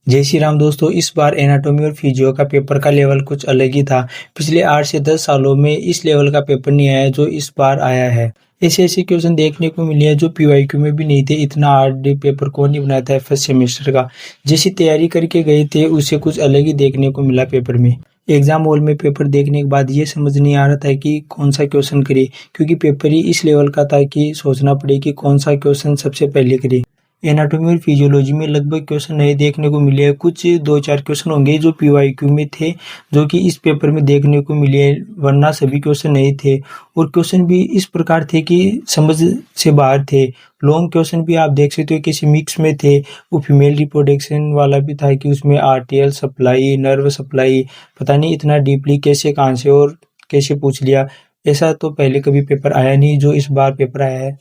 जय श्री राम दोस्तों। इस बार एनाटॉमी और फिजियो का पेपर का लेवल कुछ अलग ही था। पिछले 8 से 10 सालों में इस लेवल का पेपर नहीं आया जो इस बार आया है। ऐसे क्वेश्चन देखने को मिले हैं जो पीवाईक्यू में भी नहीं थे। इतना हार्ड पेपर कौन नहीं बनाया था फर्स्ट सेमेस्टर का। जैसी तैयारी करके गए थे उससे कुछ अलग ही देखने को मिला पेपर में। एग्जाम हॉल में पेपर देखने के बाद ये समझ नहीं आ रहा था कि कौन सा क्वेश्चन करे, क्योंकि पेपर ही इस लेवल का था कि सोचना पड़े कि कौन सा क्वेश्चन सबसे पहले करे। एनाटॉमी और फिजियोलॉजी में लगभग क्वेश्चन नए देखने को मिले हैं। कुछ 2-4 क्वेश्चन होंगे जो पीवाईक्यू में थे जो कि इस पेपर में देखने को मिले हैं, वरना सभी क्वेश्चन नए थे। और क्वेश्चन भी इस प्रकार थे कि समझ से बाहर थे। लॉन्ग क्वेश्चन भी आप देख सकते हो किसी मिक्स में थे। वो फीमेल रिप्रोडक्शन वाला भी था कि उसमें आर्टियल सप्लाई, नर्व सप्लाई, पता नहीं इतना डीपली कैसे, कहाँ से और कैसे पूछ लिया। ऐसा तो पहले कभी पेपर आया नहीं जो इस बार पेपर आया है।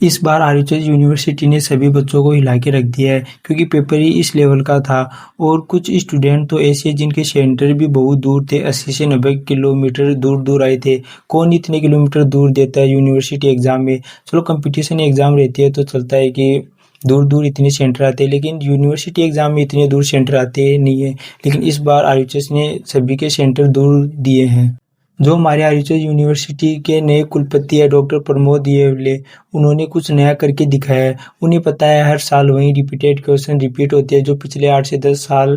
इस बार आरएचएस यूनिवर्सिटी ने सभी बच्चों को हिला के रख दिया है, क्योंकि पेपर ही इस लेवल का था। और कुछ स्टूडेंट तो ऐसे जिनके सेंटर भी बहुत दूर थे, 80 से 90 किलोमीटर दूर दूर आए थे। कौन इतने किलोमीटर दूर देता है यूनिवर्सिटी एग्जाम में। चलो कंपटीशन एग्जाम रहती है तो चलता है कि दूर दूर इतने सेंटर आते हैं, लेकिन यूनिवर्सिटी एग्जाम में इतने दूर सेंटर आते नहीं है। लेकिन इस बार आरएचएस ने सभी के सेंटर दूर दिए हैं। जो हमारे आरएचएस यूनिवर्सिटी के नए कुलपति है डॉक्टर प्रमोद येवले, उन्होंने कुछ नया करके दिखाया है। उन्हें पता है हर साल वही रिपीटेड क्वेश्चन रिपीट होते हैं जो पिछले 8 से 10 साल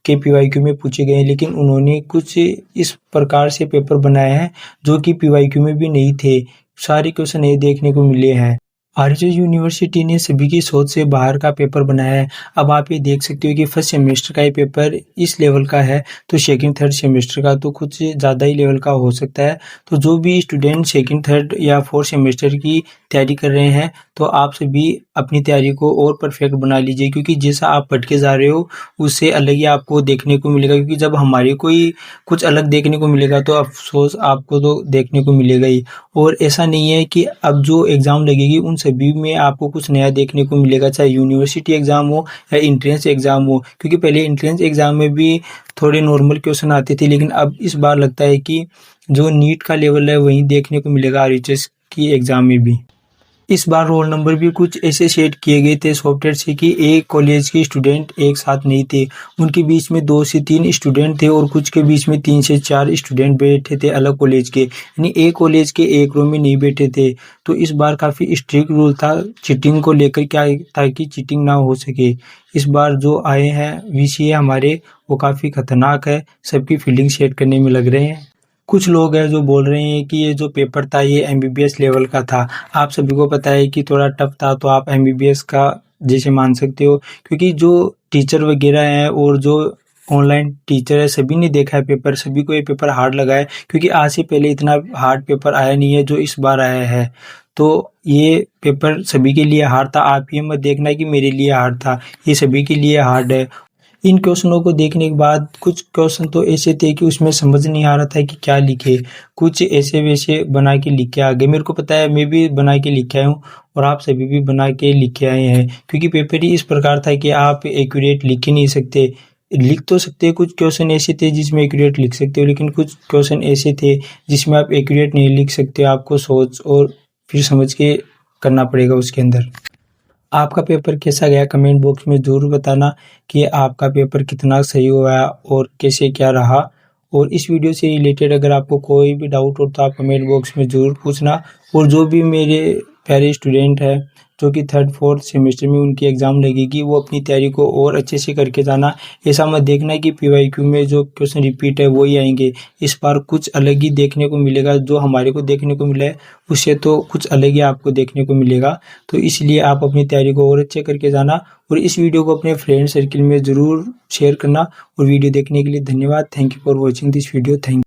के पीवाईक्यू में पूछे गए हैं, लेकिन उन्होंने कुछ इस प्रकार से पेपर बनाए हैं जो कि पीवाईक्यू में भी नहीं थे। सारे क्वेश्चन ये देखने को मिले हैं। आरएचएस यूनिवर्सिटी ने सभी की सोच से बाहर का पेपर बनाया है। अब आप ये देख सकते हो कि फर्स्ट सेमेस्टर का ये पेपर इस लेवल का है, तो सेकंड थर्ड सेमेस्टर का तो कुछ ज़्यादा ही लेवल का हो सकता है। तो जो भी स्टूडेंट सेकंड थर्ड या फोर्थ सेमेस्टर की तैयारी कर रहे हैं, तो आप सभी अपनी तैयारी को और परफेक्ट बना लीजिए, क्योंकि जैसा आप पढ़ के जा रहे हो उससे अलग ही आपको देखने को मिलेगा। क्योंकि जब हमारे को ही कुछ अलग देखने को मिलेगा तो अफसोस आपको तो देखने को मिलेगा ही। और ऐसा नहीं है कि अब जो एग्ज़ाम लगेगी उन सभी में आपको कुछ नया देखने को मिलेगा, चाहे यूनिवर्सिटी एग्ज़ाम हो या एंट्रेंस एग्ज़ाम हो। क्योंकि पहले एंट्रेंस एग्ज़ाम में भी थोड़े नॉर्मल क्वेश्चन आते थे, लेकिन अब इस बार लगता है कि जो नीट का लेवल है वही देखने को मिलेगा आरएचएस की एग्ज़ाम में भी। इस बार रोल नंबर भी कुछ ऐसे सेट किए गए थे सॉफ्टवेयर से कि एक कॉलेज के स्टूडेंट एक साथ नहीं थे। उनके बीच में 2 से 3 स्टूडेंट थे और कुछ के बीच में 3 से 4 स्टूडेंट बैठे थे अलग कॉलेज के, यानी एक कॉलेज के एक रो में नहीं बैठे थे। तो इस बार काफ़ी स्ट्रिक्ट रूल था चीटिंग को लेकर, क्या ताकि चीटिंग ना हो सके। इस बार जो आए हैं वीसीए हमारे, वो काफ़ी खतरनाक है, सबकी फील्डिंग सेट करने में लग रहे हैं। कुछ लोग हैं जो बोल रहे हैं कि ये जो पेपर था ये एमबीबीएस लेवल का था। आप सभी को पता है कि थोड़ा टफ था, तो आप एमबीबीएस का जैसे मान सकते हो, क्योंकि जो टीचर वगैरह हैं और जो ऑनलाइन टीचर है सभी ने देखा है पेपर, सभी को ये पेपर हार्ड लगा है। क्योंकि आज से पहले इतना हार्ड पेपर आया नहीं है जो इस बार आया है। तो ये पेपर सभी के लिए हार्ड था। आप ये मत देखना कि मेरे लिए हार्ड था, ये सभी के लिए हार्ड है। इन क्वेश्चनों को देखने के बाद कुछ क्वेश्चन तो ऐसे थे कि उसमें समझ नहीं आ रहा था कि क्या लिखे। कुछ ऐसे वैसे बना के लिख के आ गए। मेरे को पता है, मैं भी बना के लिख के आया हूँ और आप सभी भी बना के लिख के आए हैं। क्योंकि पेपर ही इस प्रकार था कि आप एक्यूरेट लिख ही नहीं सकते। लिख तो सकते, कुछ क्वेश्चन ऐसे थे जिसमें एक्यूरेट लिख सकते हो, लेकिन कुछ क्वेश्चन ऐसे थे जिसमें आप एक्यूरेट नहीं लिख सकते। आपको सोच और फिर समझ के करना पड़ेगा उसके अंदर। आपका पेपर कैसा गया कमेंट बॉक्स में ज़रूर बताना कि आपका पेपर कितना सही हुआ और कैसे क्या रहा। और इस वीडियो से रिलेटेड अगर आपको कोई भी डाउट हो तो आप कमेंट बॉक्स में ज़रूर पूछना। और जो भी मेरे प्यारे स्टूडेंट हैं जो कि थर्ड फोर्थ सेमेस्टर में उनकी एग्ज़ाम लगेगी, वो अपनी तैयारी को और अच्छे से करके जाना। ऐसा मत देखना कि पीवाईक्यू में जो क्वेश्चन रिपीट है वही आएंगे। इस बार कुछ अलग ही देखने को मिलेगा। जो हमारे को देखने को मिला है उससे तो कुछ अलग ही आपको देखने को मिलेगा। तो इसलिए आप अपनी तैयारी को और अच्छे करके जाना। और इस वीडियो को अपने फ्रेंड सर्किल में ज़रूर शेयर करना। और वीडियो देखने के लिए धन्यवाद। Thank you for watching this video. Thank